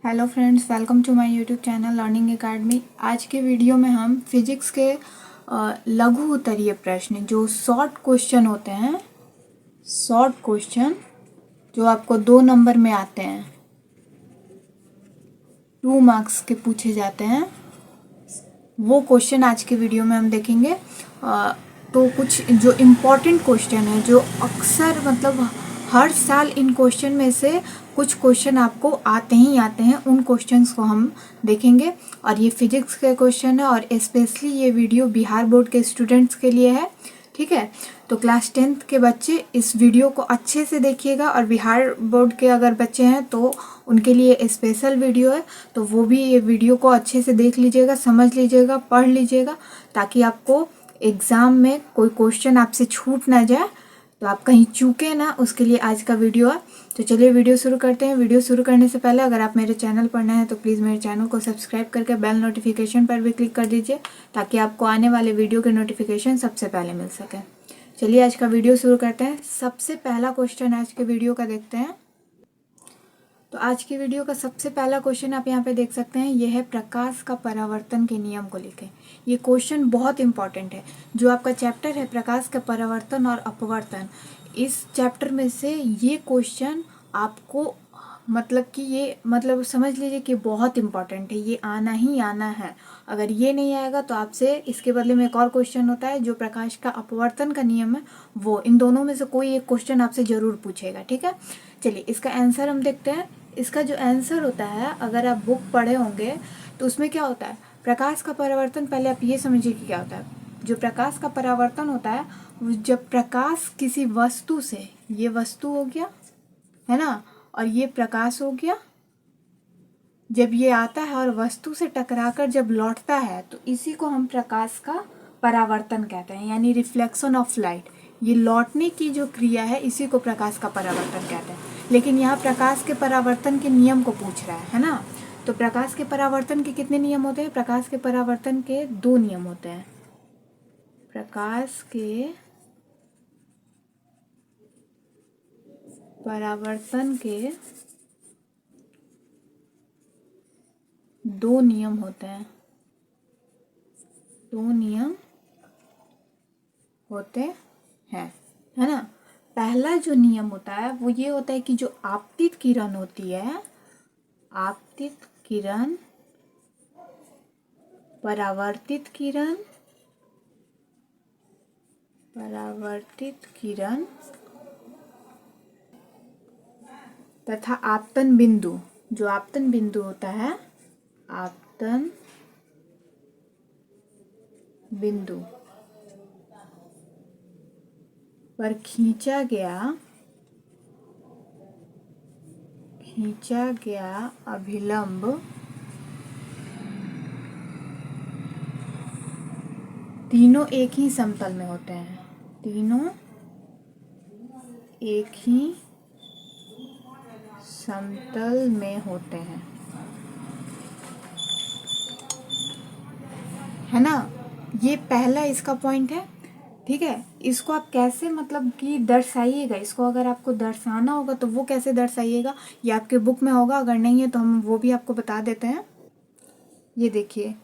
Hello friends, welcome to my YouTube channel Learning Academy. आज के video में हम फिजिक्स के लघु उत्तरीय प्रश्न जो शॉर्ट क्वेश्चन होते हैं, शॉर्ट क्वेश्चन जो आपको 2 नंबर में आते हैं, 2 मार्क्स के पूछे जाते हैं, वो क्वेश्चन आज के वीडियो में हम देखेंगे। तो कुछ जो इम्पोर्टेंट क्वेश्चन है, जो अक्सर मतलब हर साल इन क्वेश्चन में से कुछ क्वेश्चन आपको आते ही आते हैं, उन क्वेश्चंस को हम देखेंगे। और ये फिजिक्स के क्वेश्चन है और स्पेशली ये वीडियो बिहार बोर्ड के स्टूडेंट्स के लिए है। ठीक है, तो क्लास 10th के बच्चे इस वीडियो को अच्छे से देखिएगा, और बिहार बोर्ड के अगर बच्चे हैं तो उनके लिए स्पेशल वीडियो है, तो वो भी ये वीडियो को अच्छे से देख लीजिएगा, समझ लीजिएगा, पढ़ लीजिएगा, ताकि आपको एग्ज़ाम में कोई क्वेश्चन आपसे छूट ना जाए, तो आप कहीं चूके ना, उसके लिए आज का वीडियो है। तो चलिए वीडियो शुरू करते हैं। वीडियो शुरू करने से पहले अगर आप मेरे चैनल पर नए हैं तो प्लीज़ मेरे चैनल को सब्सक्राइब करके बेल नोटिफिकेशन पर भी क्लिक कर दीजिए, ताकि आपको आने वाले वीडियो के नोटिफिकेशन सबसे पहले मिल सके। चलिए आज का वीडियो शुरू करते हैं। सबसे पहला क्वेश्चन आज के वीडियो का देखते हैं। तो आज की वीडियो का सबसे पहला क्वेश्चन आप यहाँ पे देख सकते हैं, यह है प्रकाश का परावर्तन के नियम को लिखें। ये क्वेश्चन बहुत इंपॉर्टेंट है। जो आपका चैप्टर है प्रकाश का परावर्तन और अपवर्तन, इस चैप्टर में से ये क्वेश्चन आपको मतलब कि ये मतलब समझ लीजिए कि बहुत इंपॉर्टेंट है, ये आना ही आना है। अगर ये नहीं आएगा तो आपसे इसके बदले में एक और क्वेश्चन होता है जो प्रकाश का अपवर्तन का नियम है, वो इन दोनों में से कोई एक क्वेश्चन आपसे ज़रूर पूछेगा। ठीक है, चलिए इसका आंसर हम देखते हैं। इसका जो आंसर होता है, अगर आप बुक पढ़े होंगे तो उसमें क्या होता है, प्रकाश का परावर्तन, पहले आप ये समझिए कि क्या होता है। जो प्रकाश का परावर्तन होता है, जब प्रकाश किसी वस्तु से, ये वस्तु हो गया है ना, और ये प्रकाश हो गया, जब ये आता है और वस्तु से टकराकर जब लौटता है, तो इसी को हम प्रकाश का परावर्तन कहते हैं, यानी रिफ्लेक्शन ऑफ लाइट। ये लौटने की जो क्रिया है, इसी को प्रकाश का परावर्तन कहते हैं। लेकिन यहाँ प्रकाश के परावर्तन के नियम को पूछ रहा है ना। तो प्रकाश के परावर्तन के कितने नियम होते हैं? प्रकाश के परावर्तन के 2 नियम होते हैं। प्रकाश के परावर्तन के 2 नियम होते हैं। 2 नियम होते हैं, है ना। पहला जो नियम होता है वो ये होता है कि जो आपतित किरण होती है, आपतित किरण, परावर्तित किरण, परावर्तित किरण तथा आपतन बिंदु, जो आपतन बिंदु होता है, आपतन बिंदु पर खींचा गया अभिलंब तीनों एक ही समतल में होते हैं। तीनों एक ही समतल में होते हैं, है ना। ये पहला इसका पॉइंट है। ठीक है, इसको आप कैसे मतलब कि दर्शाइएगा, इसको अगर आपको दर्शाना होगा तो वो कैसे दर्शाइएगा, ये आपके बुक में होगा, अगर नहीं है तो हम वो भी आपको बता देते हैं। ये देखिए,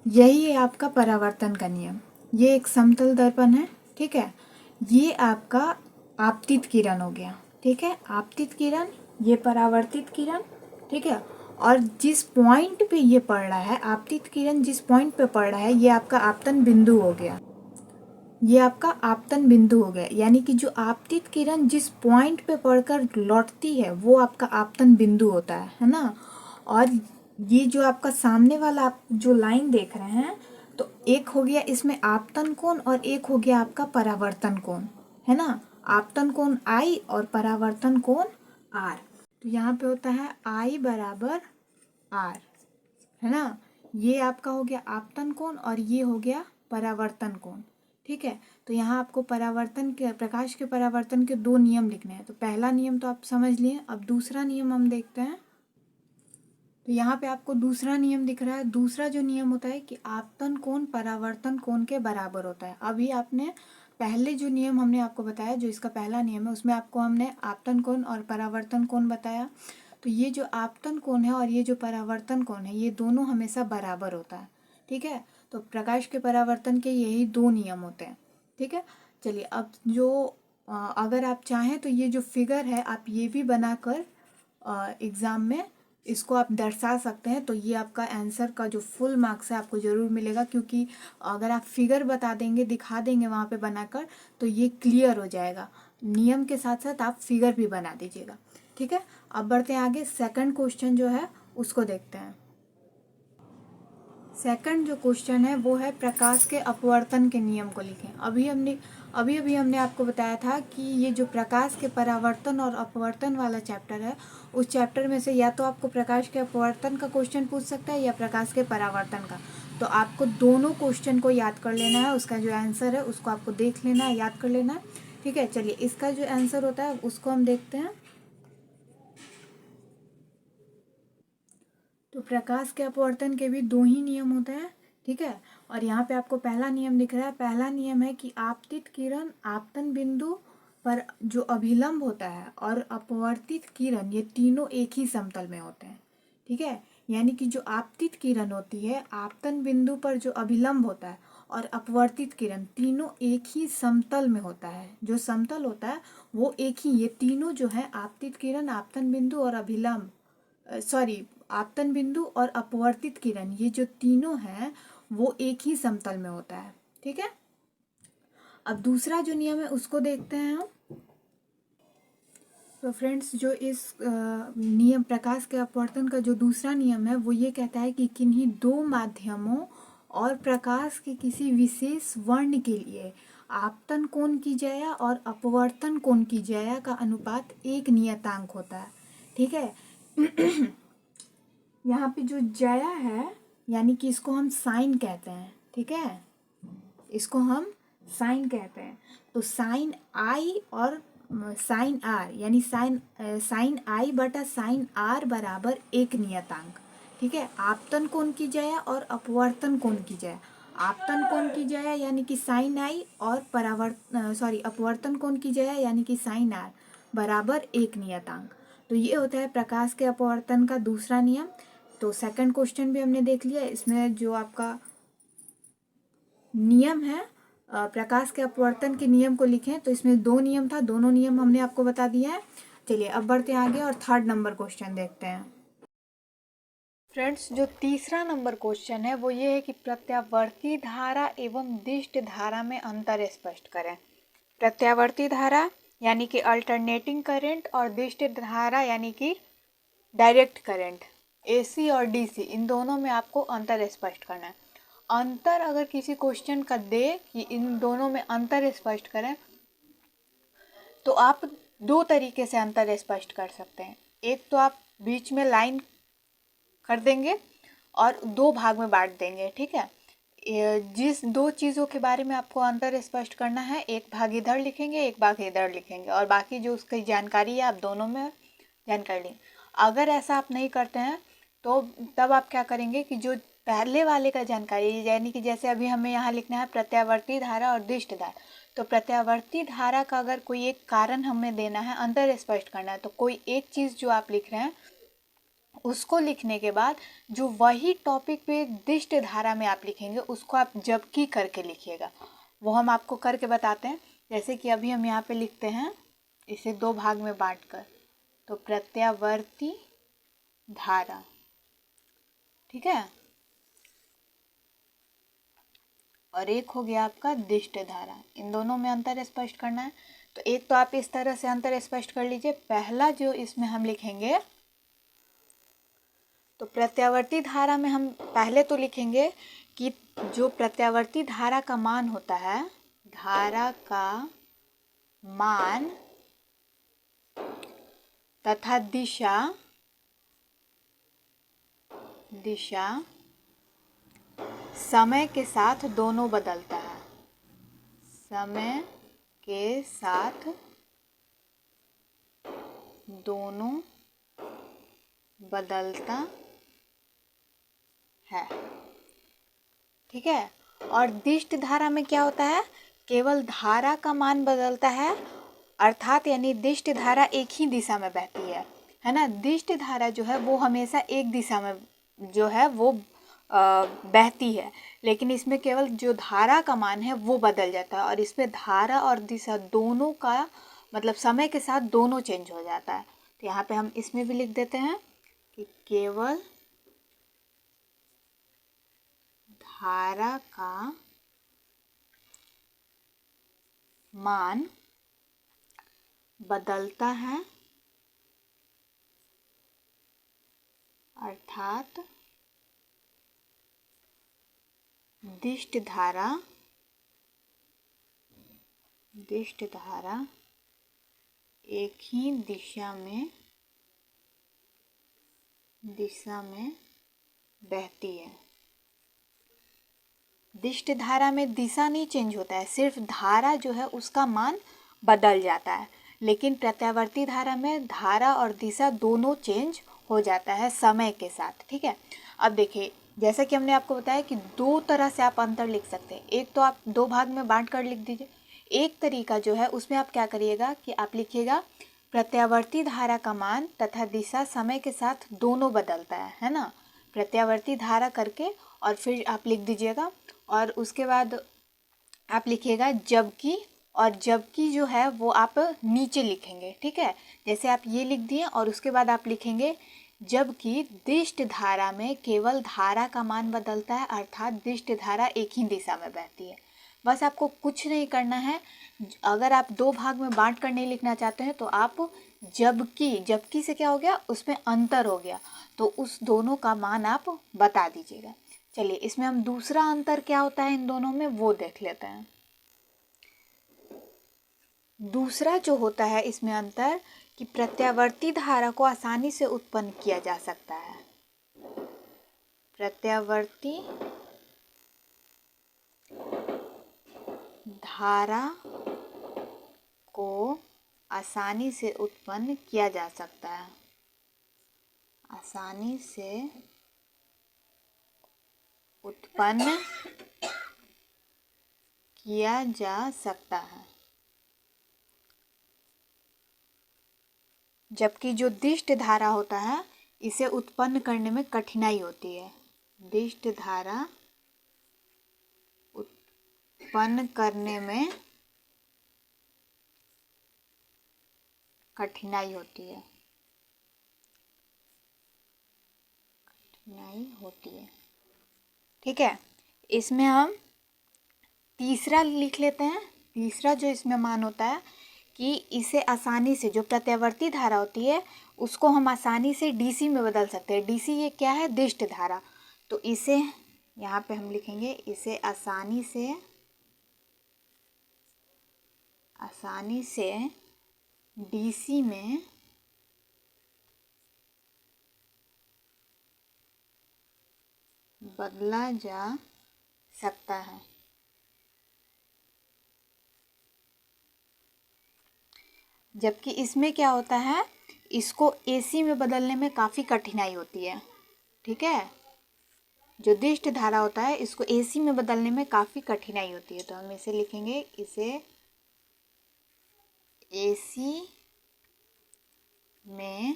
यही है आपका परावर्तन का नियम। ये एक समतल दर्पण है, ठीक है। ये आपका आपतित किरण हो गया, ठीक है, आपतित किरण, ये परावर्तित किरण, ठीक है। और जिस पॉइंट पे ये पड़ रहा है, आपतित किरण जिस पॉइंट पे पड़ रहा है, ये आपका आपतन बिंदु हो गया। ये आपका आपतन बिंदु हो गया, यानी कि जो आपतित किरण जिस पॉइंट पे पड़कर लौटती है वो आपका आपतन बिंदु होता है ना। और ये जो आपका सामने वाला आप जो लाइन देख रहे हैं, तो एक हो गया इसमें आपतन कोण और एक हो गया आपका परावर्तन कोण, है ना। आपतन कोण I और परावर्तन कोण R। तो यहाँ पे होता है I बराबर R, है ना। ये आपका हो गया आपतन कोण और ये हो गया परावर्तन कोण, ठीक है। तो यहाँ आपको परावर्तन के, प्रकाश के परावर्तन के 2 नियम लिखने हैं। तो पहला नियम तो आप समझ लिए, अब दूसरा नियम हम देखते हैं। तो यहाँ पे आपको दूसरा नियम दिख रहा है। दूसरा जो नियम होता है कि आपतन कोण परावर्तन कोण के बराबर होता है। अभी आपने पहले जो नियम हमने आपको बताया, जो इसका पहला नियम है, उसमें आपको हमने आपतन कोण और परावर्तन कोण बताया। तो ये जो आपतन कोण है और ये जो परावर्तन कोण है, ये दोनों हमेशा बराबर होता है। ठीक है, तो प्रकाश के परावर्तन के यही दो नियम होते हैं। ठीक है, चलिए अब जो अगर आप चाहें तो ये जो फिगर है आप ये भी बनाकर एग्ज़ाम में इसको आप दर्शा सकते हैं, तो ये आपका आंसर का जो फुल मार्क्स है आपको ज़रूर मिलेगा, क्योंकि अगर आप फिगर बता देंगे, दिखा देंगे वहाँ पे बनाकर, तो ये क्लियर हो जाएगा। नियम के साथ साथ आप फिगर भी बना दीजिएगा। ठीक है, अब बढ़ते हैं आगे। सेकंड क्वेश्चन जो है उसको देखते हैं। सेकंड जो क्वेश्चन है वो है प्रकाश के अपवर्तन के नियम को लिखें। अभी हमने आपको बताया था कि ये जो प्रकाश के परावर्तन और अपवर्तन वाला चैप्टर है, उस चैप्टर में से या तो आपको प्रकाश के अपवर्तन का क्वेश्चन पूछ सकता है या प्रकाश के परावर्तन का। तो आपको दोनों क्वेश्चन को याद कर लेना है, उसका जो आंसर है उसको आपको देख लेना है, याद कर लेना है। ठीक है, चलिए इसका जो आंसर होता है उसको हम देखते हैं। तो प्रकाश के अपवर्तन के भी दो ही नियम होते हैं। ठीक है, और यहाँ पे आपको पहला नियम दिख रहा है। पहला नियम है कि आपतित किरण आपतन बिंदु पर जो अभिलंब होता है और अपवर्तित किरण, ये तीनों एक ही समतल में होते हैं। ठीक है, यानी कि जो आपतित किरण होती है, आपतन बिंदु पर जो अभिलंब होता है और अपवर्तित किरण, तीनों एक ही समतल में होता है। जो समतल होता है वो एक ही, ये तीनों जो है आपतित किरण, आपतन बिंदु और अभिलंब आपतन बिंदु और अपवर्तित किरण, ये जो तीनों हैं वो एक ही समतल में होता है। ठीक है, अब दूसरा जो नियम है उसको देखते हैं हम। तो फ्रेंड्स, जो इस नियम प्रकाश के अपवर्तन का जो दूसरा नियम है वो ये कहता है कि किन्हीं दो माध्यमों और प्रकाश के किसी विशेष वर्ण के लिए आपतन कोण की ज्या और अपवर्तन कोण की ज्या का अनुपात एक नियतांक होता है। ठीक है, यहाँ पे जो ज्या है यानी कि इसको हम साइन कहते हैं। ठीक है, इसको हम साइन कहते हैं। तो साइन आई और साइन आर, यानी साइन आई बटा साइन आर बराबर एक नियतांक। ठीक है, आपतन कोण की ज्या और अपवर्तन कोण की ज्या। आपतन कोण की ज्या यानी कि साइन आई और अपवर्तन कोण की ज्या यानी कि साइन आर बराबर एक नियतांक। तो ये होता है प्रकाश के अपवर्तन का दूसरा नियम। तो सेकंड क्वेश्चन भी हमने देख लिया। इसमें जो आपका नियम है प्रकाश के अपवर्तन के नियम को लिखें, तो इसमें दो नियम था, दोनों नियम हमने आपको बता दिया है। चलिए अब बढ़ते हैं आगे और थर्ड नंबर क्वेश्चन देखते हैं। फ्रेंड्स, जो तीसरा नंबर क्वेश्चन है वो ये है कि प्रत्यावर्ती धारा एवं दिष्ट धारा में अंतर स्पष्ट करें। प्रत्यावर्ती धारा यानी कि अल्टरनेटिंग करंट और दिष्ट धारा यानी कि डायरेक्ट करंट, एसी और डीसी, इन दोनों में आपको अंतर स्पष्ट करना है। अंतर अगर किसी क्वेश्चन का दे कि इन दोनों में अंतर स्पष्ट करें, तो आप दो तरीके से अंतर स्पष्ट कर सकते हैं। एक तो आप बीच में लाइन कर देंगे और दो भाग में बांट देंगे। ठीक है, जिस दो चीज़ों के बारे में आपको अंतर स्पष्ट करना है, एक भाग इधर लिखेंगे, एक भाग इधर लिखेंगे, और बाकी जो उसकी जानकारी है आप दोनों में जानकारी लेंगे। अगर ऐसा आप नहीं करते हैं तो तब आप क्या करेंगे कि जो पहले वाले का जानकारी, यानी कि जैसे अभी हमें यहाँ लिखना है प्रत्यावर्ती धारा और दिष्ट धारा, तो प्रत्यावर्ती धारा का अगर कोई एक कारण हमें देना है, अंतर स्पष्ट करना है, तो कोई एक चीज़ जो आप लिख रहे हैं उसको लिखने के बाद जो वही टॉपिक पे दिष्ट धारा में आप लिखेंगे उसको आप जबकि करके लिखिएगा। वो हम आपको करके बताते हैं। जैसे कि अभी हम यहाँ पे लिखते हैं इसे दो भाग में बांटकर, तो प्रत्यावर्ती धारा, ठीक है, और एक हो गया आपका दिष्ट धारा। इन दोनों में अंतर स्पष्ट करना है। तो एक तो आप इस तरह से अंतर स्पष्ट कर लीजिए। पहला जो इसमें हम लिखेंगे, तो प्रत्यावर्ती धारा में हम पहले तो लिखेंगे कि जो प्रत्यावर्ती धारा का मान होता है, धारा का मान तथा दिशा समय के साथ दोनों बदलता है। समय के साथ दोनों बदलता है। ठीक है, और दिष्ट धारा में क्या होता है, केवल धारा का मान बदलता है, अर्थात यानी दिष्ट धारा एक ही दिशा में बहती है। है ना। दिष्ट धारा जो है वो हमेशा एक दिशा में जो है वो बहती है, लेकिन इसमें केवल जो धारा का मान है वो बदल जाता है, और इसमें धारा और दिशा दोनों का मतलब समय के साथ दोनों चेंज हो जाता है। तो यहाँ पे हम इसमें भी लिख देते हैं कि केवल धारा का मान बदलता है, अर्थात दिष्ट धारा एक ही दिशा में बहती है। दिष्ट धारा में दिशा नहीं चेंज होता है, सिर्फ धारा जो है उसका मान बदल जाता है, लेकिन प्रत्यावर्ती धारा में धारा और दिशा दोनों चेंज हो जाता है समय के साथ। ठीक है, अब देखिए जैसा कि हमने आपको बताया कि दो तरह से आप अंतर लिख सकते हैं। एक तो आप दो भाग में बांट कर लिख दीजिए। एक तरीका जो है उसमें आप क्या करिएगा कि आप लिखिएगा प्रत्यावर्ती धारा का मान तथा दिशा समय के साथ दोनों बदलता है ना। प्रत्यावर्ती धारा करके और फिर आप लिख दीजिएगा, और उसके बाद आप लिखिएगा जबकि, और जबकि जो है वो आप नीचे लिखेंगे। ठीक है, जैसे आप ये लिख दिए और उसके बाद आप लिखेंगे जबकि दिष्ट धारा में केवल धारा का मान बदलता है, अर्थात दिष्ट धारा एक ही दिशा में बहती है। बस आपको कुछ नहीं करना है। अगर आप दो भाग में बांट कर नहीं लिखना चाहते हैं तो आप जबकि से क्या हो गया, उसमें अंतर हो गया, तो उस दोनों का मान आप बता दीजिएगा। चलिए इसमें हम दूसरा अंतर क्या होता है इन दोनों में वो देख लेते हैं। दूसरा जो होता है इसमें अंतर कि प्रत्यावर्ती धारा को आसानी से उत्पन्न किया जा सकता है। प्रत्यावर्ती धारा को आसानी से उत्पन्न किया जा सकता है, आसानी से उत्पन्न किया जा सकता है, जबकि जो दिष्ट धारा होता है इसे उत्पन्न करने में कठिनाई होती है। दिष्ट धारा उत्पन्न करने में कठिनाई होती है, ठीक है। इसमें हम तीसरा लिख लेते हैं। तीसरा जो इसमें मान होता है कि इसे आसानी से, जो प्रत्यावर्ती धारा होती है उसको हम आसानी से डीसी में बदल सकते हैं। डीसी ये क्या है, दिष्ट धारा। तो इसे यहाँ पे हम लिखेंगे, इसे आसानी से डीसी में बदला जा सकता है। जबकि इसमें क्या होता है, इसको एसी में बदलने में काफ़ी कठिनाई होती है। ठीक है, जो दिष्ट धारा होता है इसको एसी में बदलने में काफ़ी कठिनाई होती है। तो हम इसे लिखेंगे, इसे एसी में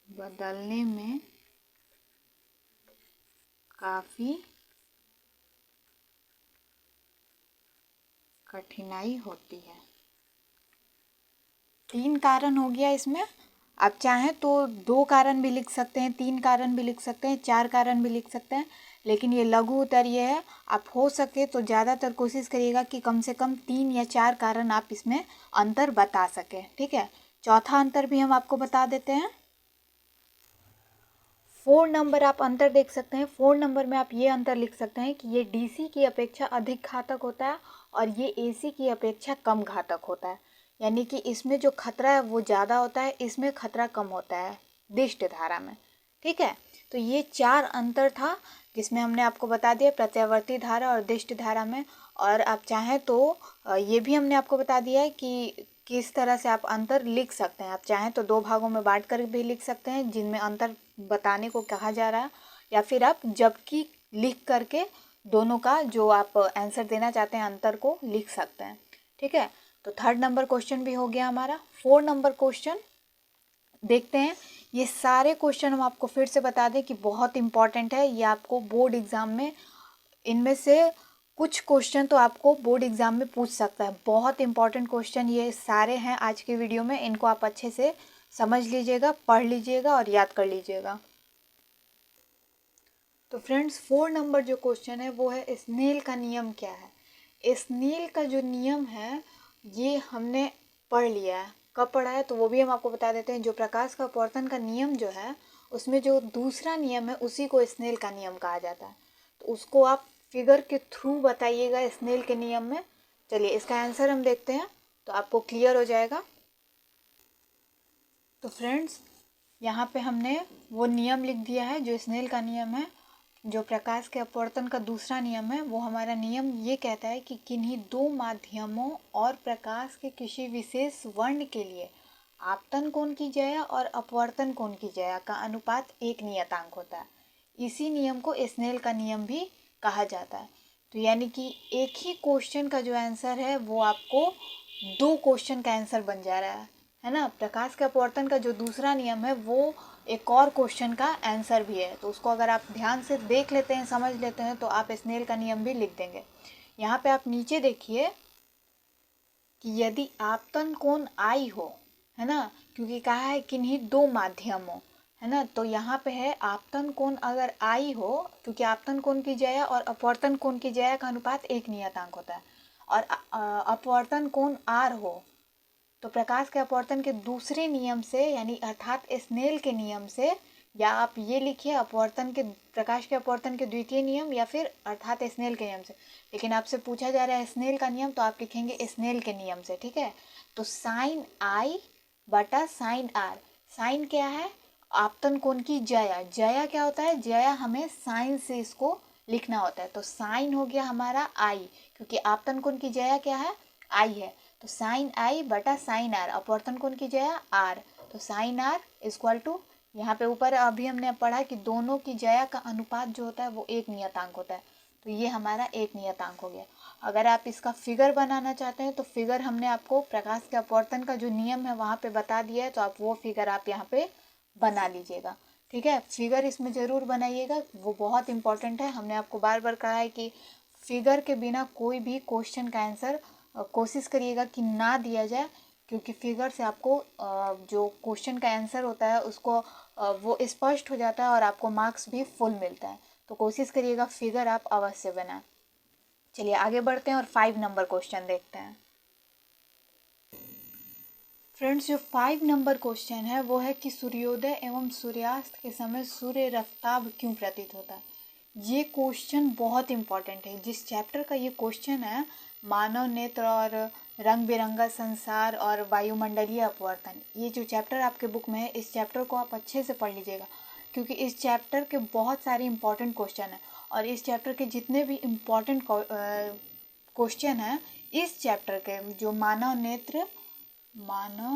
बदलने में काफ़ी कठिनाई होती है। 3 कारण हो गया इसमें। आप चाहें तो 2 कारण भी लिख सकते हैं, 3 कारण भी लिख सकते हैं, 4 कारण भी लिख सकते हैं, लेकिन ये लघु उत्तर ये है, आप हो सके तो ज़्यादातर कोशिश करिएगा कि कम से कम 3 या 4 कारण आप इसमें अंतर बता सकें। ठीक है, चौथा अंतर भी हम आपको बता देते हैं। 4 नंबर आप अंतर देख सकते हैं। 4 नंबर में आप ये अंतर लिख सकते हैं कि ये डीसी की अपेक्षा अधिक घातक होता है और ये एसी की अपेक्षा कम घातक होता है। यानी कि इसमें जो खतरा है वो ज़्यादा होता है, इसमें खतरा कम होता है दिष्ट धारा में। ठीक है, तो ये 4 अंतर था जिसमें हमने आपको बता दिया प्रत्यावर्ती धारा और दिष्ट धारा में। और आप चाहें तो ये भी हमने आपको बता दिया है कि किस तरह से आप अंतर लिख सकते हैं। आप चाहें तो 2 भागों में बांट कर भी लिख सकते हैं जिनमें अंतर बताने को कहा जा रहा है, या फिर आप जबकि लिख करके दोनों का जो आप आंसर देना चाहते हैं अंतर को लिख सकते हैं। ठीक है, तो 3rd नंबर क्वेश्चन भी हो गया हमारा। 4 नंबर क्वेश्चन देखते हैं। ये सारे क्वेश्चन हम आपको फिर से बता दें कि बहुत इंपॉर्टेंट है, ये आपको बोर्ड एग्जाम में इनमें से कुछ क्वेश्चन तो आपको बोर्ड एग्जाम में पूछ सकता है। बहुत इंपॉर्टेंट क्वेश्चन ये सारे हैं आज के वीडियो में, इनको आप अच्छे से समझ लीजिएगा, पढ़ लीजिएगा और याद कर लीजिएगा। तो फ्रेंड्स 4 नंबर जो क्वेश्चन है वो है स्नेल का नियम क्या है। स्नेल का जो नियम है ये हमने पढ़ लिया है। कब पढ़ा है तो वो भी हम आपको बता देते हैं। जो प्रकाश का अपवर्तन का नियम जो है उसमें जो दूसरा नियम है उसी को स्नेल का नियम कहा जाता है। तो उसको आप फिगर के थ्रू बताइएगा स्नेल के नियम में। चलिए इसका आंसर हम देखते हैं तो आपको क्लियर हो जाएगा। तो फ्रेंड्स यहाँ पे हमने वो नियम लिख दिया है जो स्नेल का नियम है। जो प्रकाश के अपवर्तन का दूसरा नियम है वो हमारा नियम ये कहता है कि किन्हीं दो माध्यमों और प्रकाश के किसी विशेष वर्ण के लिए आपतन कोण की ज्या और अपवर्तन कोण की ज्या का अनुपात एक नियतांक होता है। इसी नियम को स्नेल का नियम भी कहा जाता है। तो यानी कि एक ही क्वेश्चन का जो आंसर है वो आपको 2 क्वेश्चन का आंसर बन जा रहा है ना। प्रकाश के अपवर्तन का जो दूसरा नियम है वो एक और क्वेश्चन का आंसर भी है। तो उसको अगर आप ध्यान से देख लेते हैं, समझ लेते हैं तो आप स्नेल का नियम भी लिख देंगे। यहाँ पे आप नीचे देखिए कि यदि आपतन कोण आई हो, है ना, क्योंकि कहा है किन्हीं दो माध्यमों, है ना, तो यहाँ पे है आपतन कोण अगर आई हो, क्योंकि आपतन कोण की ज्या और अपवर्तन कोण की ज्या का अनुपात एक नियतांक होता है, और अपवर्तन कोण आर हो तो प्रकाश के अपवर्तन के दूसरे नियम से यानी अर्थात स्नेल के नियम से, या आप ये लिखिए अपवर्तन के प्रकाश के अपवर्तन के द्वितीय नियम या फिर अर्थात स्नेल के नियम से। लेकिन आपसे पूछा जा रहा है स्नेल का नियम तो आप लिखेंगे स्नेल के नियम से, ठीक है। तो साइन आई बटा साइन आर, साइन क्या है आपतन कोण की ज्या, ज्या क्या होता है, ज्या हमें साइन से इसको लिखना होता है। तो साइन हो गया हमारा आई, क्योंकि आपतन कोण की ज्या क्या है आई है, तो साइन आई बटा साइन आर, अपवर्तन कोण की ज्या आर, तो साइन आर इक्वल टू यहाँ पे ऊपर अभी हमने पढ़ा कि दोनों की ज्या का अनुपात जो होता है वो एक नियतांक होता है। तो ये हमारा एक नियतांक हो गया। अगर आप इसका फिगर बनाना चाहते हैं तो फिगर हमने आपको प्रकाश के अपवर्तन का जो नियम है वहाँ पे बता दिया है, तो आप वो फिगर आप यहाँ पे बना लीजिएगा, ठीक है। फिगर इसमें ज़रूर बनाइएगा, वो बहुत इंपॉर्टेंट है। हमने आपको बार बार कहा है कि फिगर के बिना कोई भी क्वेश्चन का आंसर कोशिश करिएगा कि ना दिया जाए, क्योंकि फिगर से आपको जो क्वेश्चन का आंसर होता है उसको वो स्पष्ट हो जाता है और आपको मार्क्स भी फुल मिलता है। तो कोशिश करिएगा फिगर आप अवश्य बनाएं। चलिए आगे बढ़ते हैं और 5 नंबर क्वेश्चन देखते हैं। फ्रेंड्स जो 5 नंबर क्वेश्चन है वो है कि सूर्योदय एवं सूर्यास्त के समय सूर्य रफ्ताभ क्यों प्रतीत होता है। ये क्वेश्चन बहुत इंपॉर्टेंट है। जिस चैप्टर का ये क्वेश्चन है, मानव नेत्र और रंग बिरंगा संसार और वायुमंडलीय अपवर्तन, ये जो चैप्टर आपके बुक में है इस चैप्टर को आप अच्छे से पढ़ लीजिएगा, क्योंकि इस चैप्टर के बहुत सारे इंपॉर्टेंट क्वेश्चन हैं। और इस चैप्टर के जितने भी इम्पॉर्टेंट क्वेश्चन हैं इस चैप्टर के, जो मानव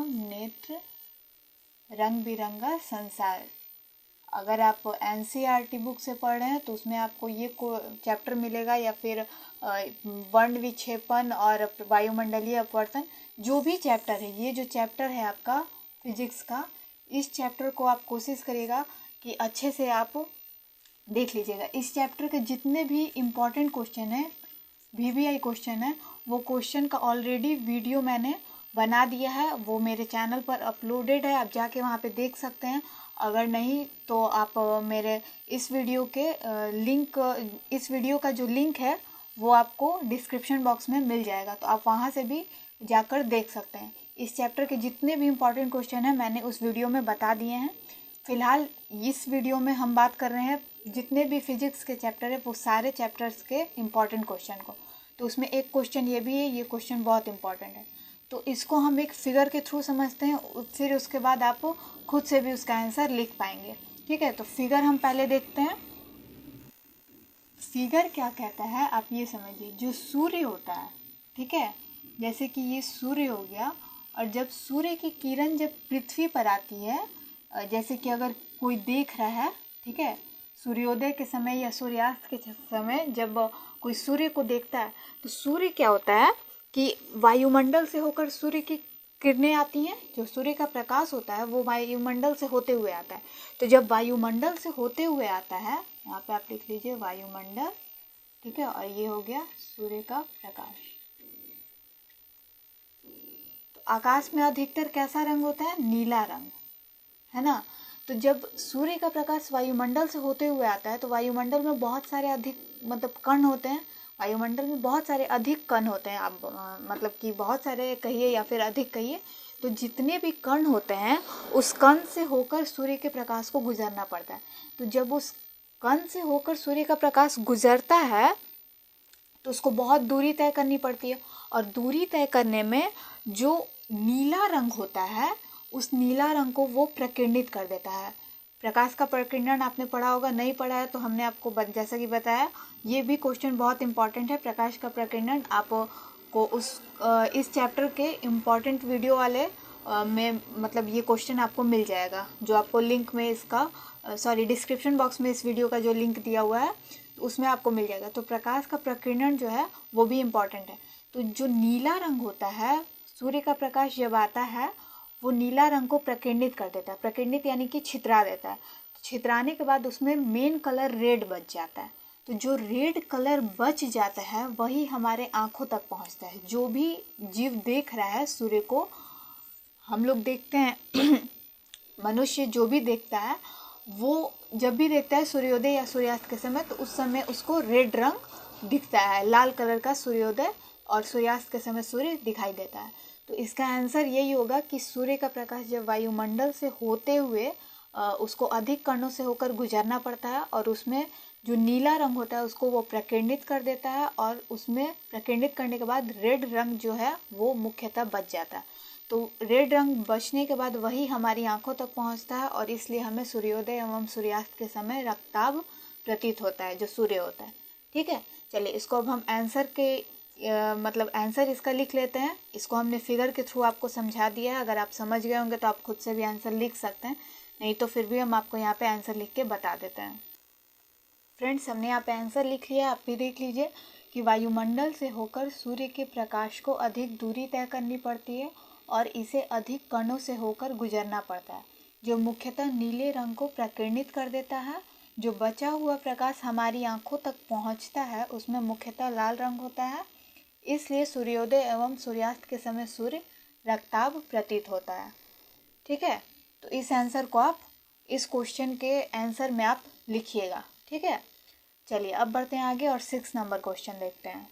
नेत्र रंग बिरंगा संसार, अगर आप NCERT बुक से पढ़ रहे हैं तो उसमें आपको ये चैप्टर मिलेगा, या फिर वर्ण विक्षेपण और वायुमंडलीय अपवर्तन, जो भी चैप्टर है, ये जो चैप्टर है आपका फिजिक्स का, इस चैप्टर को आप कोशिश करिएगा कि अच्छे से आप देख लीजिएगा। इस चैप्टर के जितने भी इम्पॉर्टेंट क्वेश्चन हैं, VVI क्वेश्चन है, वो क्वेश्चन का ऑलरेडी वीडियो मैंने बना दिया है, वो मेरे चैनल पर अपलोडेड है, आप जाके वहाँ पे देख सकते हैं। अगर नहीं तो आप मेरे इस वीडियो का जो लिंक है वो आपको डिस्क्रिप्शन बॉक्स में मिल जाएगा, तो आप वहाँ से भी जाकर देख सकते हैं। इस चैप्टर के जितने भी इम्पॉर्टेंट क्वेश्चन हैं मैंने उस वीडियो में बता दिए हैं। फ़िलहाल इस वीडियो में हम बात कर रहे हैं जितने भी फिजिक्स के चैप्टर है वो सारे चैप्टर्स के इम्पॉर्टेंट क्वेश्चन को। तो उसमें एक क्वेश्चन ये भी है, ये क्वेश्चन बहुत इंपॉर्टेंट है, तो इसको हम एक फिगर के थ्रू समझते हैं, फिर उसके बाद आप खुद से भी उसका आंसर लिख पाएंगे, ठीक है। तो फिगर हम पहले देखते हैं। फिगर क्या कहता है आप ये समझिए, जो सूर्य होता है, ठीक है, जैसे कि ये सूर्य हो गया, और जब सूर्य की किरण जब पृथ्वी पर आती है, जैसे कि अगर कोई देख रहा है, ठीक है, सूर्योदय के समय या सूर्यास्त के समय जब कोई सूर्य को देखता है तो सूर्य क्या होता है, कि वायुमंडल से होकर सूर्य की किरणें आती हैं, जो सूर्य का प्रकाश होता है वो वायुमंडल से होते हुए आता है। तो जब वायुमंडल से होते हुए आता है, यहाँ पे आप लिख लीजिए वायुमंडल, ठीक है, और ये हो गया सूर्य का प्रकाश। तो आकाश में अधिकतर कैसा रंग होता है? नीला रंग, है ना। तो जब सूर्य का प्रकाश वायुमंडल से होते हुए आता है तो वायुमंडल में बहुत सारे अधिक मतलब कण होते हैं, वायुमंडल में बहुत सारे अधिक कण होते हैं, आप मतलब कि बहुत सारे कहिए या फिर अधिक कहिए, तो जितने भी कण होते हैं उस कण से होकर सूर्य के प्रकाश को गुजरना पड़ता है। तो जब उस कण से होकर सूर्य का प्रकाश गुजरता है तो उसको बहुत दूरी तय करनी पड़ती है, और दूरी तय करने में जो नीला रंग होता है उस नीला रंग को वो प्रकीर्णित कर देता है। प्रकाश का प्रकीर्णन आपने पढ़ा होगा, नहीं पढ़ा है तो हमने आपको जैसा कि बताया, ये भी क्वेश्चन बहुत इंपॉर्टेंट है। प्रकाश का प्रकीर्णन आपको इस चैप्टर के इम्पॉर्टेंट वीडियो वाले में मतलब ये क्वेश्चन आपको मिल जाएगा, जो आपको लिंक में इसका डिस्क्रिप्शन बॉक्स में इस वीडियो का जो लिंक दिया हुआ है उसमें आपको मिल जाएगा। तो प्रकाश का प्रकीर्णन जो है वो भी इम्पॉर्टेंट है। तो जो नीला रंग होता है, सूर्य का प्रकाश जब आता है वो नीला रंग को प्रकीर्णित कर देता है। प्रकीर्णित यानी कि छितरा देता है। छितराने के बाद उसमें मेन कलर रेड बच जाता है। तो जो रेड कलर बच जाता है वही हमारे आँखों तक पहुँचता है। जो भी जीव देख रहा है सूर्य को, हम लोग देखते हैं मनुष्य जो भी देखता है वो जब भी देखता है सूर्योदय या सूर्यास्त के समय, तो उस समय उसको रेड रंग दिखता है, लाल कलर का सूर्योदय और सूर्यास्त के समय सूर्य दिखाई देता है। तो इसका आंसर यही होगा कि सूर्य का प्रकाश जब वायुमंडल से होते हुए उसको अधिक कणों से होकर गुजरना पड़ता है और उसमें जो नीला रंग होता है उसको वो प्रकीर्णित कर देता है, और उसमें प्रकीर्णित करने के बाद रेड रंग जो है वो मुख्यतः बच जाता है। तो रेड रंग बचने के बाद वही हमारी आंखों तक पहुंचता है, और इसलिए हमें सूर्योदय एवं सूर्यास्त के समय रक्ताभ प्रतीत होता है, जो सूर्य होता है। ठीक है, चलिए इसको अब हम आंसर के मतलब आंसर इसका लिख लेते हैं। इसको हमने फिगर के थ्रू आपको समझा दिया है। अगर आप समझ गए होंगे तो आप खुद से भी आंसर लिख सकते हैं, नहीं तो फिर भी हम आपको यहाँ पे आंसर लिख के बता देते हैं। फ्रेंड्स, हमने यहाँ पे आंसर लिख लिया, आप भी देख लीजिए कि वायुमंडल से होकर सूर्य के प्रकाश को अधिक दूरी तय करनी पड़ती है और इसे अधिक कणों से होकर गुजरना पड़ता है, जो मुख्यतः नीले रंग को प्रकीर्णित कर देता है। जो बचा हुआ प्रकाश हमारी आंखों तक पहुंचता है उसमें मुख्यतः लाल रंग होता है, इसलिए सूर्योदय एवं सूर्यास्त के समय सूर्य रक्ताभ प्रतीत होता है। ठीक है, तो इस आंसर को आप इस क्वेश्चन के आंसर में आप लिखिएगा। ठीक है, चलिए अब बढ़ते हैं आगे और 6 नंबर क्वेश्चन देखते हैं।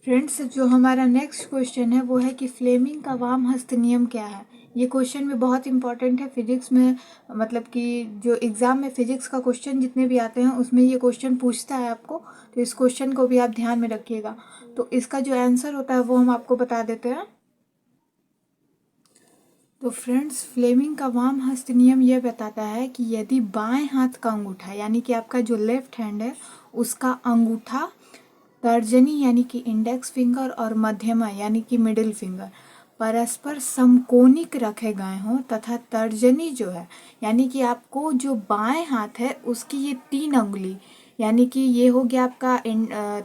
फ्रेंड्स, जो हमारा नेक्स्ट क्वेश्चन है वो है कि फ्लेमिंग का वाम हस्त नियम क्या है। ये क्वेश्चन भी बहुत इंपॉर्टेंट है फिजिक्स में, मतलब कि जो एग्ज़ाम में फिजिक्स का क्वेश्चन जितने भी आते हैं उसमें ये क्वेश्चन पूछता है आपको, तो इस क्वेश्चन को भी आप ध्यान में रखिएगा। तो इसका जो आंसर होता है वो हम आपको बता देते हैं। तो फ्रेंड्स, फ्लेमिंग का वाम हस्त नियम यह बताता है कि यदि बाएं हाथ का अंगूठा यानी कि आपका जो लेफ्ट हैंड है उसका अंगूठा तर्जनी यानी कि इंडेक्स फिंगर और मध्यमा यानी कि मिडिल फिंगर परस्पर समकोणिक रखे गए हों तथा तर्जनी जो है यानी कि आपको जो बाएं हाथ है उसकी ये 3 उंगली यानी कि ये हो गया आपका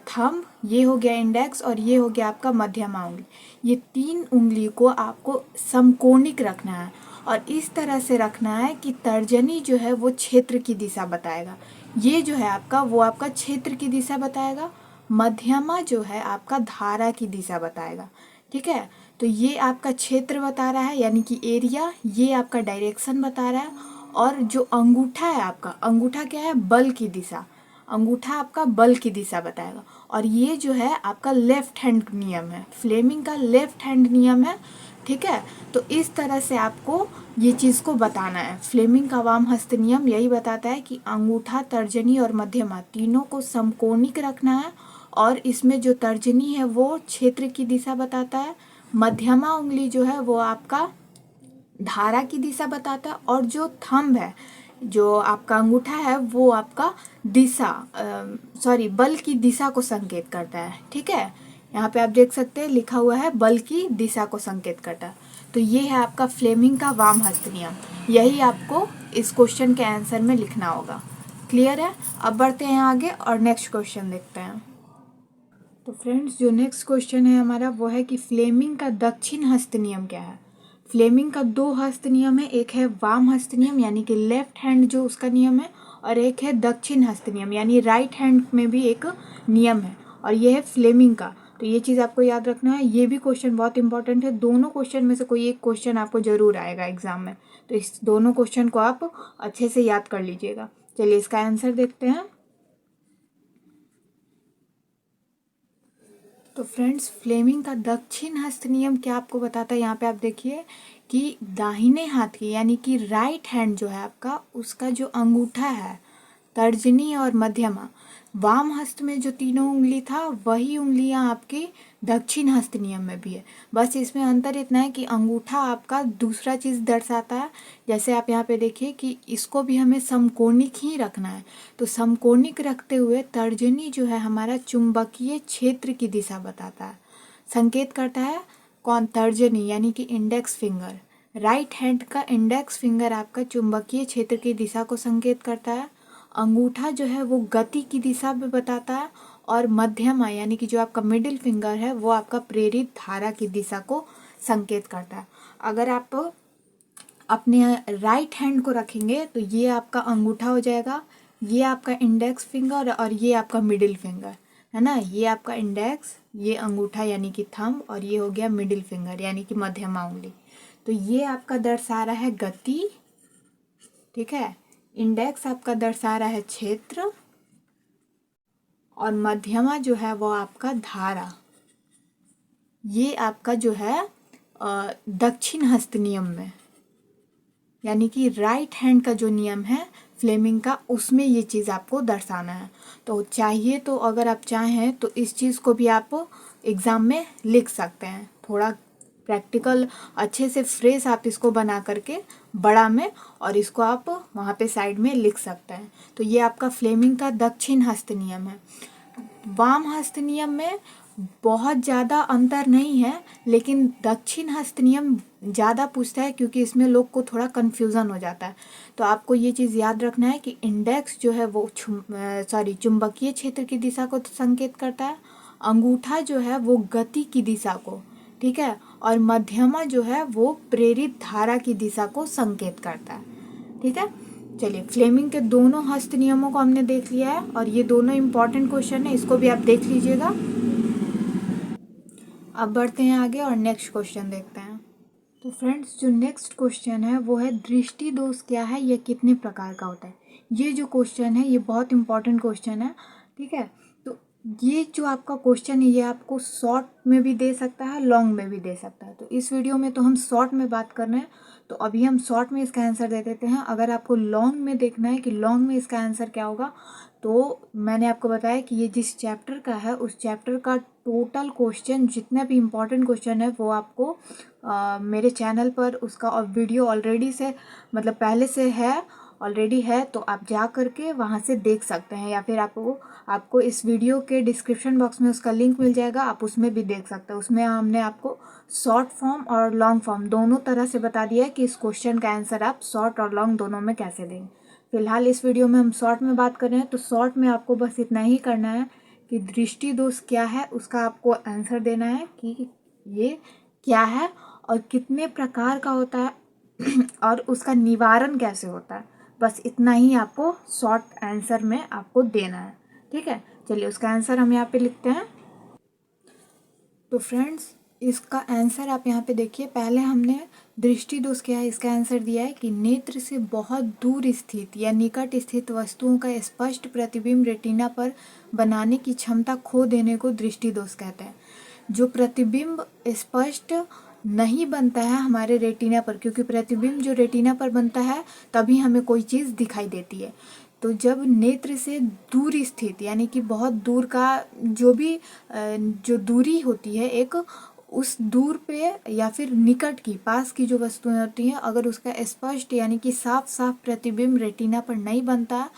थंब, ये हो गया इंडेक्स और ये हो गया आपका मध्यमा उंगली, ये 3 उंगली को आपको समकोणिक रखना है और इस तरह से रखना है कि तर्जनी जो है वो क्षेत्र की दिशा बताएगा, ये जो है आपका वो आपका क्षेत्र की दिशा बताएगा, मध्यमा जो है आपका धारा की दिशा बताएगा। ठीक है, तो ये आपका क्षेत्र बता रहा है यानी कि एरिया, ये आपका डायरेक्शन बता रहा है, और जो अंगूठा है आपका, अंगूठा क्या है, बल की दिशा, अंगूठा आपका बल की दिशा बताएगा, और ये जो है आपका लेफ्ट हैंड नियम है, फ्लेमिंग का लेफ्ट हैंड नियम है। ठीक है, तो इस तरह से आपको ये चीज़ को बताना है। फ्लेमिंग का वाम हस्त नियम यही बताता है कि अंगूठा, तर्जनी और मध्यमा तीनों को समकोणिक रखना है, और इसमें जो तर्जनी है वो क्षेत्र की दिशा बताता है, मध्यमा उंगली जो है वो आपका धारा की दिशा बताता है, और जो थंब है, जो आपका अंगूठा है वो आपका दिशा बल की दिशा को संकेत करता है। ठीक है, यहाँ पे आप देख सकते हैं लिखा हुआ है बल की दिशा को संकेत करता है। तो ये है आपका फ्लेमिंग का वाम हस्त नियम, यही आपको इस क्वेश्चन के आंसर में लिखना होगा। क्लियर है, अब बढ़ते हैं आगे और नेक्स्ट क्वेश्चन देखते हैं। तो फ्रेंड्स जो नेक्स्ट क्वेश्चन है हमारा वो है कि फ्लेमिंग का दक्षिण हस्त नियम क्या है। फ्लेमिंग का दो हस्त नियम है, एक है वाम हस्त नियम यानी कि लेफ्ट हैंड जो उसका नियम है, और एक है दक्षिण हस्त नियम यानी राइट हैंड में भी एक नियम है, और ये है फ्लेमिंग का। तो ये चीज़ आपको याद रखना है, ये भी क्वेश्चन बहुत इंपॉर्टेंट है। दोनों क्वेश्चन में से कोई एक क्वेश्चन आपको जरूर आएगा एग्जाम में, तो इस दोनों क्वेश्चन को आप अच्छे से याद कर लीजिएगा। चलिए इसका आंसर देखते हैं। तो फ्रेंड्स फ्लेमिंग का दक्षिण हस्त नियम क्या आपको बताता है, यहाँ पे आप देखिए कि दाहिने हाथ की यानी कि राइट हैंड जो है आपका, उसका जो अंगूठा है, तर्जनी और मध्यमा, वाम हस्त में जो तीनों उंगली था वही उंगलियां आपकी दक्षिण हस्त नियम में भी है। बस इसमें अंतर इतना है कि अंगूठा आपका दूसरा चीज़ दर्शाता है। जैसे आप यहाँ पे देखिए कि इसको भी हमें समकोणिक ही रखना है, तो समकोणिक रखते हुए तर्जनी जो है हमारा चुंबकीय क्षेत्र की दिशा बताता है, संकेत करता है। कौन? तर्जनी यानी कि इंडेक्स फिंगर। राइट हैंड का इंडेक्स फिंगर आपका चुंबकीय क्षेत्र की दिशा को संकेत करता है। अंगूठा जो है वो गति की दिशा में बताता है, और मध्यमा यानी कि जो आपका मिडिल फिंगर है वो आपका प्रेरित धारा की दिशा को संकेत करता है। अगर आप अपने राइट हैंड को रखेंगे तो ये आपका अंगूठा हो जाएगा, ये आपका इंडेक्स फिंगर और ये आपका मिडिल फिंगर है ना। ये आपका इंडेक्स, ये अंगूठा यानी कि थंब, और ये हो गया मिडिल फिंगर यानी कि मध्यमा उंगली। तो ये आपका दर्शा रहा है गति, ठीक है। इंडेक्स आपका दर्शा रहा है क्षेत्र, और मध्यमा जो है वो आपका धारा। ये आपका जो है दक्षिण हस्त नियम में यानी कि राइट हैंड का जो नियम है फ्लेमिंग का, उसमें ये चीज़ आपको दर्शाना है। तो चाहिए तो अगर आप चाहें तो इस चीज़ को भी आप एग्ज़ाम में लिख सकते हैं, थोड़ा प्रैक्टिकल अच्छे से फ्रेज आप इसको बना करके बड़ा में, और इसको आप वहाँ पे साइड में लिख सकते हैं। तो ये आपका फ्लेमिंग का दक्षिण हस्त नियम है। वाम हस्त नियम में बहुत ज़्यादा अंतर नहीं है, लेकिन दक्षिण हस्त नियम ज़्यादा पूछता है क्योंकि इसमें लोग को थोड़ा कन्फ्यूज़न हो जाता है। तो आपको ये चीज़ याद रखना है कि इंडेक्स जो है वो चुंबकीय क्षेत्र की दिशा को संकेत करता है, अंगूठा जो है वो गति की दिशा को, ठीक है, और मध्यमा जो है वो प्रेरित धारा की दिशा को संकेत करता है, ठीक है। चलिए फ्लेमिंग के दोनों हस्त नियमों को हमने देख लिया है, और ये दोनों इंपॉर्टेंट क्वेश्चन है, इसको भी आप देख लीजिएगा। अब बढ़ते हैं आगे और नेक्स्ट क्वेश्चन देखते हैं। तो फ्रेंड्स जो नेक्स्ट क्वेश्चन है वो है दृष्टि दोष क्या है, यह कितने प्रकार का होता है। ये जो क्वेश्चन है ये बहुत इंपॉर्टेंट क्वेश्चन है, ठीक है। तो ये जो आपका क्वेश्चन है ये आपको शॉर्ट में भी दे सकता है, लॉन्ग में भी दे सकता है। तो इस वीडियो में तो हम शॉर्ट में बात कर रहे हैं, तो अभी हम शॉर्ट में इसका आंसर दे देते हैं। अगर आपको लॉन्ग में देखना है कि लॉन्ग में इसका आंसर क्या होगा, तो मैंने आपको बताया कि ये जिस चैप्टर का है उस चैप्टर का टोटल क्वेश्चन, जितने भी इम्पोर्टेंट क्वेश्चन है वो आपको मेरे चैनल पर उसका वीडियो ऑलरेडी से मतलब पहले से है, ऑलरेडी है, तो आप जा करके वहाँ से देख सकते हैं, या फिर आपको इस वीडियो के डिस्क्रिप्शन बॉक्स में उसका लिंक मिल जाएगा, आप उसमें भी देख सकते हैं। उसमें हमने आपको शॉर्ट फॉर्म और लॉन्ग फॉर्म दोनों तरह से बता दिया है कि इस क्वेश्चन का आंसर आप शॉर्ट और लॉन्ग दोनों में कैसे देंगे। फिलहाल इस वीडियो में हम शॉर्ट में बात कर रहे हैं, तो शॉर्ट में आपको बस इतना ही करना है कि दृष्टि दोष क्या है उसका आपको आंसर देना है कि ये क्या है और कितने प्रकार का होता है और उसका निवारण कैसे होता है। बस इतना ही आपको शॉर्ट आंसर में आपको देना है, ठीक है। चलिए उसका आंसर हम यहाँ पे लिखते हैं। तो फ्रेंड्स इसका आंसर आप यहाँ पे देखिए, पहले हमने दृष्टि दोष क्या है इसका आंसर दिया है कि नेत्र से बहुत दूर स्थित या निकट स्थित वस्तुओं का स्पष्ट प्रतिबिंब रेटिना पर बनाने की क्षमता खो देने को दृष्टि दोष कहते हैं। जो प्रतिबिंब स्पष्ट नहीं बनता है हमारे रेटिना पर, क्योंकि प्रतिबिंब जो रेटिना पर बनता है तभी हमें कोई चीज़ दिखाई देती है। तो जब नेत्र से दूर स्थित यानी कि बहुत दूर का जो दूरी होती है एक, उस दूर पे या फिर निकट की पास की जो वस्तुएं होती हैं, अगर उसका स्पष्ट यानी कि साफ साफ प्रतिबिंब रेटिना पर नहीं बनता,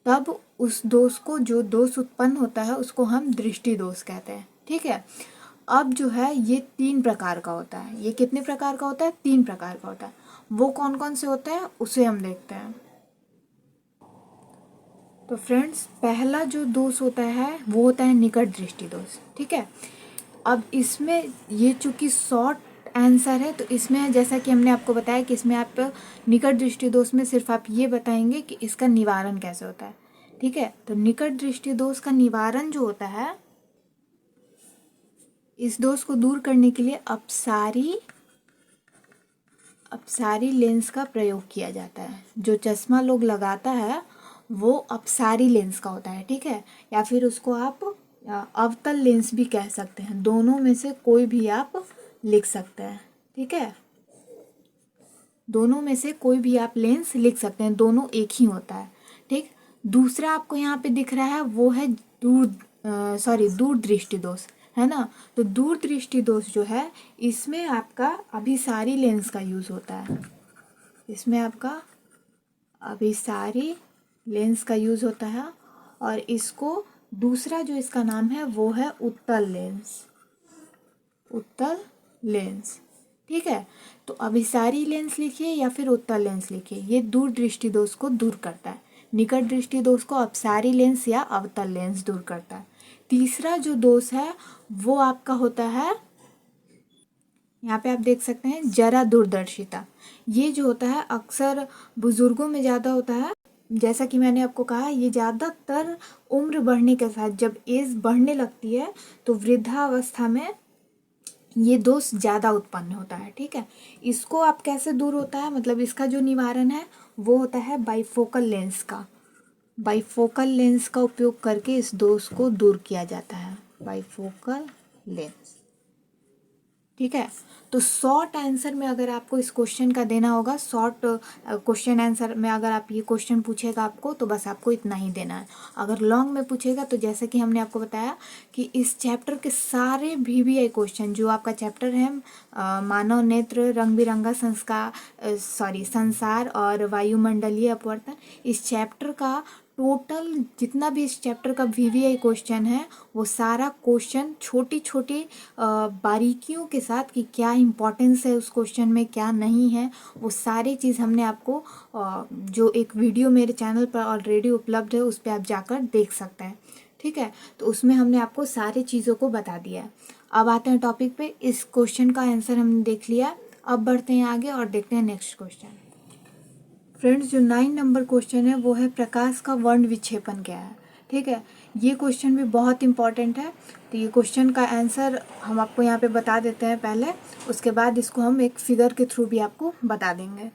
तब उस दोष को, जो दोष उत्पन्न होता है उसको हम दृष्टि दोष कहते हैं, ठीक है। अब जो है ये 3 प्रकार का होता है। ये कितने प्रकार का होता है? 3 प्रकार का होता है। वो कौन कौन से होते हैं उसे हम देखते हैं। तो फ्रेंड्स पहला जो दोष होता है वो होता है निकट दृष्टि दोष, ठीक है। अब इसमें ये चूंकि शॉर्ट आंसर है तो इसमें जैसा कि हमने आपको बताया कि इसमें आप निकट दृष्टि दोष में सिर्फ आप ये बताएंगे कि इसका निवारण कैसे होता है, ठीक है। तो निकट दृष्टि दोष का निवारण जो होता है, इस दोष को दूर करने के लिए अपसारी लेंस का प्रयोग किया जाता है। जो चश्मा लोग लगाता है वो अपसारी लेंस का होता है, ठीक है, या फिर उसको आप अवतल लेंस भी कह सकते हैं। दोनों में से कोई भी आप लिख सकते हैं, ठीक है। दोनों में से कोई भी आप लेंस लिख सकते हैं, दोनों एक ही होता है, ठीक। दूसरा आपको यहाँ पे दिख रहा है वो है दूर दृष्टि दोष, है ना। तो दूर दृष्टि दोष जो है इसमें आपका अभिसारी लेंस का यूज होता है। इसमें आपका अभिसारी लेंस का यूज होता है और इसको दूसरा जो इसका नाम है वो है उत्तल लेंस, ठीक है। तो अभिसारी लेंस लिखिए या फिर उत्तल लेंस लिखिए, ये दूर दृष्टि दोष को दूर करता है। निकट दृष्टि दोष को अपसारी लेंस या अवतल लेंस दूर करता है। तीसरा जो दोष है वो आपका होता है, यहाँ पे आप देख सकते हैं, जरा दूरदर्शिता। ये जो होता है अक्सर बुजुर्गों में ज़्यादा होता है। जैसा कि मैंने आपको कहा, ये ज़्यादातर उम्र बढ़ने के साथ, जब एज बढ़ने लगती है तो वृद्धावस्था में ये दोष ज़्यादा उत्पन्न होता है, ठीक है। इसको आप कैसे दूर होता है, मतलब इसका जो निवारण है वो होता है बाइफोकल लेंस का उपयोग करके इस दोष को दूर किया जाता है, बाइफोकल लेंस, ठीक है। तो शॉर्ट आंसर में अगर आपको इस क्वेश्चन का देना होगा, शॉर्ट क्वेश्चन आंसर में अगर आप ये क्वेश्चन पूछेगा आपको तो बस आपको इतना ही देना है। अगर लॉन्ग में पूछेगा तो जैसे कि हमने आपको बताया कि इस चैप्टर के सारे VVI क्वेश्चन, जो आपका चैप्टर है मानव नेत्र, रंग बिरंगा संसार और वायुमंडलीय अपवर्तन, इस चैप्टर का टोटल जितना भी इस चैप्टर का VVI क्वेश्चन है वो सारा क्वेश्चन छोटी छोटी बारीकियों के साथ कि क्या इम्पोर्टेंस है उस क्वेश्चन में, क्या नहीं है, वो सारी चीज़ हमने आपको जो एक वीडियो मेरे चैनल पर ऑलरेडी उपलब्ध है उस पर आप जाकर देख सकते हैं, ठीक है। तो उसमें हमने आपको सारी चीज़ों को बता दिया है। अब आते हैं टॉपिक पे। इस क्वेश्चन का आंसर हमने देख लिया, अब बढ़ते हैं आगे और देखते हैं नेक्स्ट क्वेश्चन। फ्रेंड्स, जो 9 नंबर क्वेश्चन है वो है प्रकाश का वर्ण विक्षेपण क्या है, ठीक है। ये क्वेश्चन भी बहुत इंपॉर्टेंट है। तो ये क्वेश्चन का आंसर हम आपको यहाँ पे बता देते हैं पहले, उसके बाद इसको हम एक फिगर के थ्रू भी आपको बता देंगे।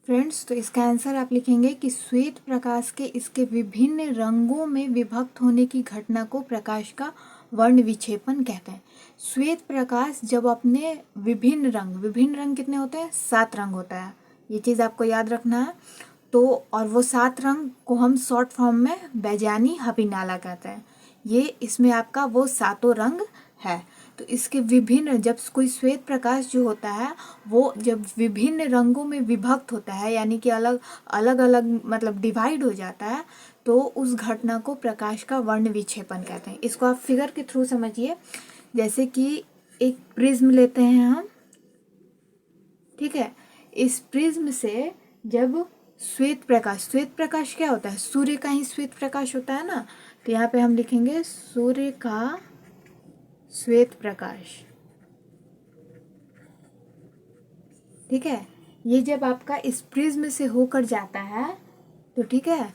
फ्रेंड्स, तो इसका आंसर आप लिखेंगे कि श्वेत प्रकाश के इसके विभिन्न रंगों में विभक्त होने की घटना को प्रकाश का वर्ण विक्षेपण कहते हैं। श्वेत प्रकाश जब अपने विभिन्न रंग कितने होते हैं, 7 रंग होता है, ये चीज़ आपको याद रखना है। तो और वो 7 रंग को हम शॉर्ट फॉर्म में बैजानी हपीनाला कहते हैं। ये इसमें आपका वो 7 रंग है। तो इसके विभिन्न, जब कोई श्वेत प्रकाश जो होता है वो जब विभिन्न रंगों में विभक्त होता है, यानी कि अलग अलग मतलब डिवाइड हो जाता है, तो उस घटना को प्रकाश का वर्ण विक्षेपण कहते हैं। इसको आप फिगर के थ्रू समझिए। जैसे कि एक प्रिज्म लेते हैं हम, ठीक है। इस प्रिज्म से जब श्वेत प्रकाश क्या होता है, सूर्य का ही श्वेत प्रकाश होता है ना। तो यहाँ पे हम लिखेंगे सूर्य का श्वेत प्रकाश, ठीक है। ये जब आपका इस प्रिज्म से होकर जाता है तो ठीक है,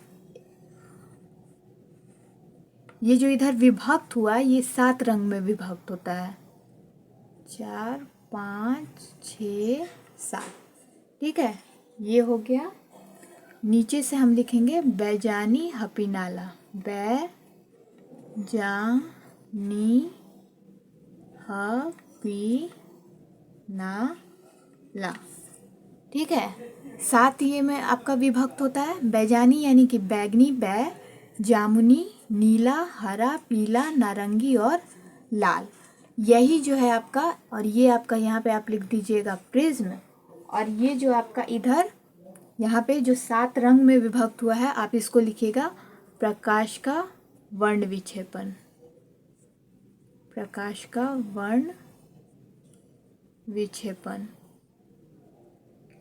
ये जो इधर विभक्त हुआ ये 7 रंग में विभक्त होता है, 4 5 6 7, ठीक है। ये हो गया। नीचे से हम लिखेंगे बैजानी हपीनाला, बैजानी हपीनाला, ठीक है। 7 ये में आपका विभक्त होता है। बैजानी यानी कि बैगनी, जामुनी, नीला, हरा, पीला, नारंगी और लाल, यही जो है आपका। और ये आपका यहाँ पे आप लिख दीजिएगा प्रिज्म। और ये जो आपका इधर यहाँ पे जो 7 रंग में विभक्त हुआ है, आप इसको लिखिएगा प्रकाश का वर्ण विक्षेपण, प्रकाश का वर्ण विक्षेपण।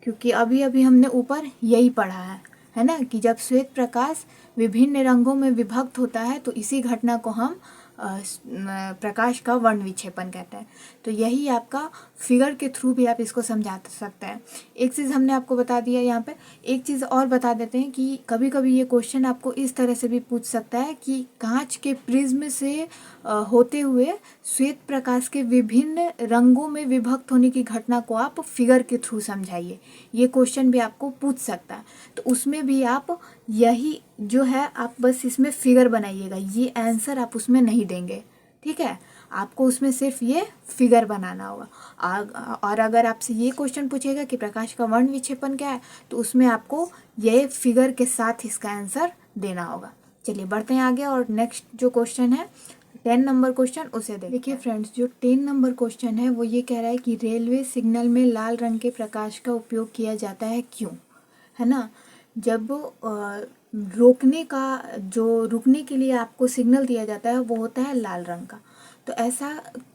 क्योंकि अभी अभी हमने ऊपर यही पढ़ा है है ना, कि जब श्वेत प्रकाश विभिन्न रंगों में विभक्त होता है तो इसी घटना को हम प्रकाश का वर्ण विक्षेपण कहते हैं। तो यही आपका फिगर के थ्रू भी आप इसको समझा सकते हैं। एक चीज़ हमने आपको बता दिया यहाँ पे, एक चीज़ और बता देते हैं कि कभी कभी ये क्वेश्चन आपको इस तरह से भी पूछ सकता है कि कांच के प्रिज्म से होते हुए श्वेत प्रकाश के विभिन्न रंगों में विभक्त होने की घटना को आप फिगर के थ्रू समझाइए। ये क्वेश्चन भी आपको पूछ सकता है। तो उसमें भी आप यही जो है आप बस इसमें फिगर बनाइएगा, ये आंसर आप उसमें नहीं देंगे, ठीक है। आपको उसमें सिर्फ ये फिगर बनाना होगा। और अगर आपसे ये क्वेश्चन पूछेगा कि प्रकाश का वर्ण विक्षेपण क्या है, तो उसमें आपको ये फिगर के साथ इसका आंसर देना होगा। चलिए बढ़ते हैं आगे और नेक्स्ट जो क्वेश्चन है 10 नंबर क्वेश्चन उसे देखिए फ्रेंड्स। जो 10 नंबर क्वेश्चन है वो ये कह रहा है कि रेलवे सिग्नल में लाल रंग के प्रकाश का उपयोग किया जाता है क्यों, है ना। जब रोकने का जो रुकने के लिए आपको सिग्नल दिया जाता है वो होता है लाल रंग का। तो ऐसा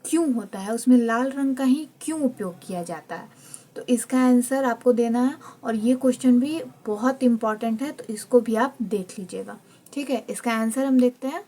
क्यों होता है, उसमें लाल रंग का ही क्यों उपयोग किया जाता है, तो इसका आंसर आपको देना है। और ये क्वेश्चन भी बहुत इम्पॉर्टेंट है, तो इसको भी आप देख लीजिएगा, ठीक है। इसका आंसर हम देखते हैं।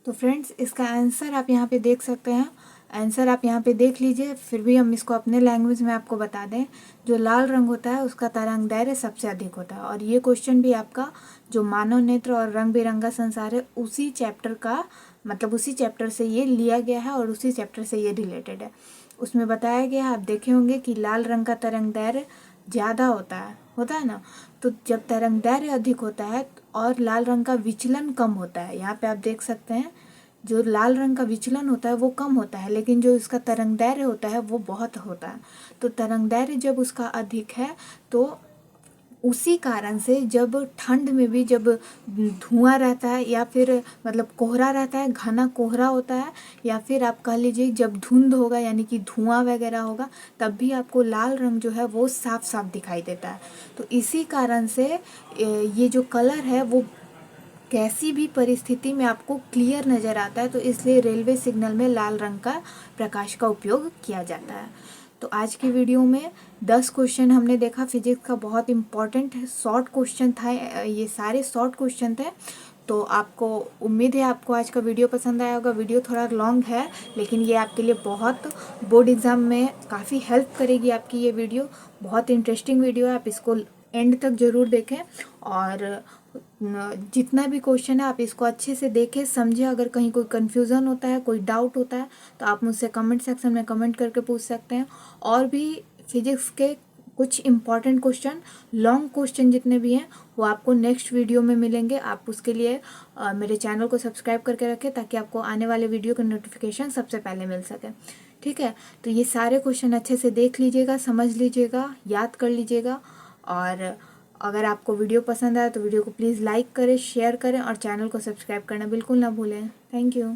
तो फ्रेंड्स इसका आंसर आप यहाँ पे देख सकते हैं, आंसर आप यहाँ पे देख लीजिए। फिर भी हम इसको अपने लैंग्वेज में आपको बता दें, जो लाल रंग होता है उसका तरंग दैर्घ्य सबसे अधिक होता है। और ये क्वेश्चन भी आपका जो मानव नेत्र और रंग बिरंगा संसार है उसी चैप्टर का, मतलब उसी चैप्टर से ये लिया गया है और उसी चैप्टर से ये रिलेटेड है। उसमें बताया गया है, आप देखे होंगे कि लाल रंग का तरंग दैर्घ्य ज़्यादा होता है ना। तो जब तरंग दैर्घ्य अधिक होता है और लाल रंग का विचलन कम होता है, यहाँ पे आप देख सकते हैं जो लाल रंग का विचलन होता है वो कम होता है, लेकिन जो इसका तरंग दैर्घ्य होता है वो बहुत होता है। तो तरंग दैर्घ्य जब उसका अधिक है तो उसी कारण से जब ठंड में भी जब धुआं रहता है या फिर मतलब कोहरा रहता है, घना कोहरा होता है, या फिर आप कह लीजिए जब धुंध होगा यानी कि धुआं वगैरह होगा, तब भी आपको लाल रंग जो है वो साफ साफ दिखाई देता है। तो इसी कारण से ये जो कलर है वो कैसी भी परिस्थिति में आपको क्लियर नज़र आता है। तो इसलिए रेलवे सिग्नल में लाल रंग का प्रकाश का उपयोग किया जाता है। तो आज की वीडियो में 10 क्वेश्चन हमने देखा फिजिक्स का, बहुत इम्पॉर्टेंट शॉर्ट क्वेश्चन था, ये सारे शॉर्ट क्वेश्चन थे। तो आपको उम्मीद है आपको आज का वीडियो पसंद आया होगा। वीडियो थोड़ा लॉन्ग है लेकिन ये आपके लिए बहुत बोर्ड एग्ज़ाम में काफ़ी हेल्प करेगी आपकी ये वीडियो। बहुत इंटरेस्टिंग वीडियो है, आप इसको एंड तक ज़रूर देखें और जितना भी क्वेश्चन है आप इसको अच्छे से देखें, समझें। अगर कहीं कोई कन्फ्यूज़न होता है, कोई डाउट होता है तो आप मुझसे कमेंट सेक्शन में कमेंट करके पूछ सकते हैं। और भी फिजिक्स के कुछ इम्पॉर्टेंट क्वेश्चन, लॉन्ग क्वेश्चन जितने भी हैं वो आपको नेक्स्ट वीडियो में मिलेंगे। आप उसके लिए मेरे चैनल को सब्सक्राइब करके रखें ताकि आपको आने वाले वीडियो का नोटिफिकेशन सबसे पहले मिल सके, ठीक है। तो ये सारे क्वेश्चन अच्छे से देख लीजिएगा, समझ लीजिएगा, याद कर लीजिएगा। और अगर आपको वीडियो पसंद आए तो वीडियो को प्लीज़ लाइक करें, शेयर करें और चैनल को सब्सक्राइब करना बिल्कुल ना भूलें। Thank you.